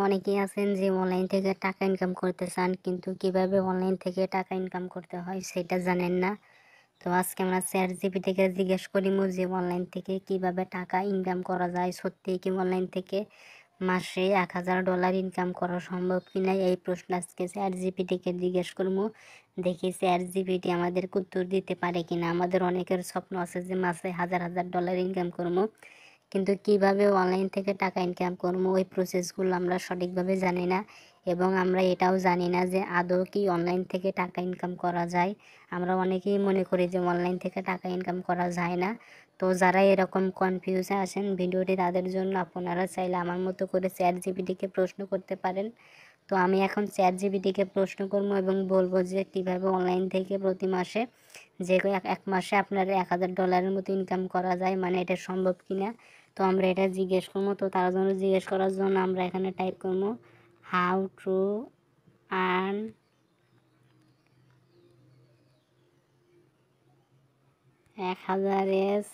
অনেকেই আছেন যে অনলাইন থেকে টাকা ইনকাম করতে চান, কিন্তু কিভাবে অনলাইন থেকে টাকা ইনকাম করতে হয় সেটা জানেন না। তো আজকে আমরা চ্যাট জিপিটিকে জিজ্ঞেস করিমু যে অনলাইন থেকে কিভাবে টাকা ইনকাম করা যায়, সত্যি কি অনলাইন থেকে মাসে $1000 ইনকাম করা সম্ভব কিনা, এই প্রশ্ন আজকে চ্যাট জিপিটিকে জিজ্ঞেস করবো। দেখি চ্যাট জিপিটি আমাদের উত্তর দিতে পারে কিনা। আমাদের অনেকের স্বপ্ন আছে যে মাসে $1000 ইনকাম করবো, কিন্তু কিভাবে অনলাইন থেকে টাকা ইনকাম করবো ওই প্রসেসগুলো আমরা সঠিকভাবে জানি না, এবং আমরা এটাও জানি না যে আদৌ কি অনলাইন থেকে টাকা ইনকাম করা যায়। আমরা অনেকেই মনে করি যে অনলাইন থেকে টাকা ইনকাম করা যায় না। তো যারা এরকম কনফিউজে আছেন, ভিডিওটি তাদের জন্য। আপনারা চাইলে আমার মতো করে চ্যাট জিপিটিকে প্রশ্ন করতে পারেন। তো আমি এখন চ্যাট জিপিটিকে প্রশ্ন করবো এবং বলবো যে কীভাবে অনলাইন থেকে প্রতি মাসে যে এক মাসে আপনার $1000 মতো ইনকাম করা যায়, মানে এটা সম্ভব কিনা। তো আমরা এটা জিজ্ঞেস করবো। তো তার জন্য জিজ্ঞেস করার জন্য আমরা এখানে টাইপ করবো how to earn $1000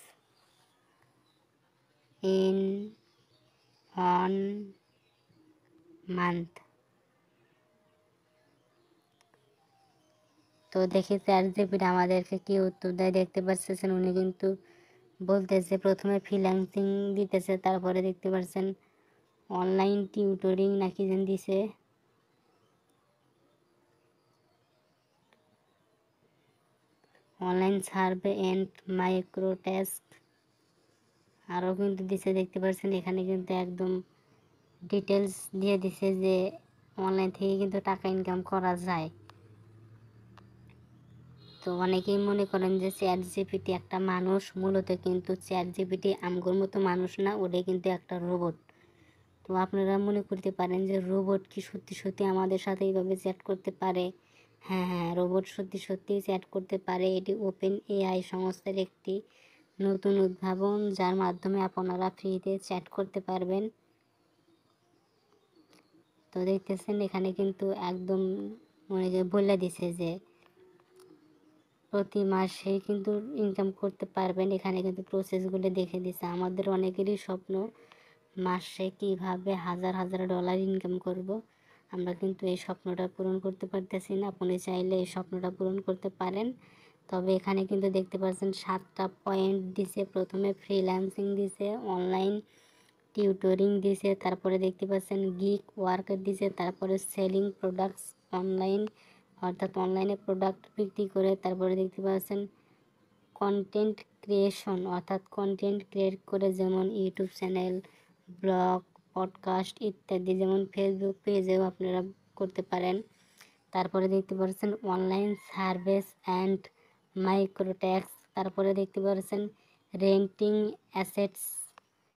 in one month. তো দেখি চ্যাট জিপিটি আমাদেরকে কি উত্তর দেয়। দেখতে পাচ্ছেন উনি কিন্তু বলতেছে, প্রথমে ফ্রিল্যান্সিং দিতেছে, তারপরে দেখতে পাচ্ছেন অনলাইন টিউটরিং নাকি যেন দিছে, online survey and micro task আরও কিন্তু দিছে। দেখতে পাচ্ছেন এখানে কিন্তু একদম ডিটেলস দিয়ে দিছে যে অনলাইন থেকে কিন্তু টাকা ইনকাম করা যায়। তো অনেকেই মনে করেন যে চ্যাট জিপিটি একটা মানুষ, মূলত কিন্তু চ্যাট জিপিটি আমগোর মতো মানুষ না, ওটাই কিন্তু একটা রোবট। তো আপনারা মনে করতে পারেন যে রোবট কি সত্যি সত্যি আমাদের সাথে এইভাবে চ্যাট করতে পারে? হ্যাঁ, রোবট সত্যি সত্যি চ্যাট করতে পারে। এটি ওপেন এআই সংস্থার একটি নতুন উদ্ভাবন, যার মাধ্যমে আপনারা ফ্রিতে চ্যাট করতে পারবেন। তো দেখতেছেন এখানে কিন্তু একদম বলে দিছে যে প্রতি মাসে কিন্তু ইনকাম করতে পারবেন। এখানে কিন্তু প্রসেসগুলো দেখে দিছে। আমাদের অনেকেরই স্বপ্ন মাসে কিভাবে $1000 ইনকাম করব। আমরা কিন্তু এই স্বপ্নটা পূরণ করতে পারতেছি না। আপনি চাইলে এই স্বপ্নটা পূরণ করতে পারেন। তবে এখানে কিন্তু দেখতে পাচ্ছেন 7টা পয়েন্ট দিছে। প্রথমে ফ্রিল্যান্সিং দিছে, অনলাইন টিউটরিং দিছে, তারপরে দেখতে পাচ্ছেন গিগ ওয়ার্ক দিছে, তারপরে সেলিং প্রোডাক্টস অনলাইন, অর্থাৎ অনলাইনে প্রোডাক্ট বিক্রি করে, তারপরে দেখতে পাচ্ছেন কন্টেন্ট ক্রিয়েশন, অর্থাৎ কন্টেন্ট ক্রিয়েট করে, যেমন ইউটিউব চ্যানেল, ব্লগ, পডকাস্ট ইত্যাদি, যেমন ফেসবুক পেজেও আপনারা করতে পারেন। তারপরে দেখতে পাচ্ছেন অনলাইন সার্ভিস অ্যান্ড মাইক্রোট্যাক্স, তারপরে দেখতে পাচ্ছেন রেন্টিং অ্যাসেটস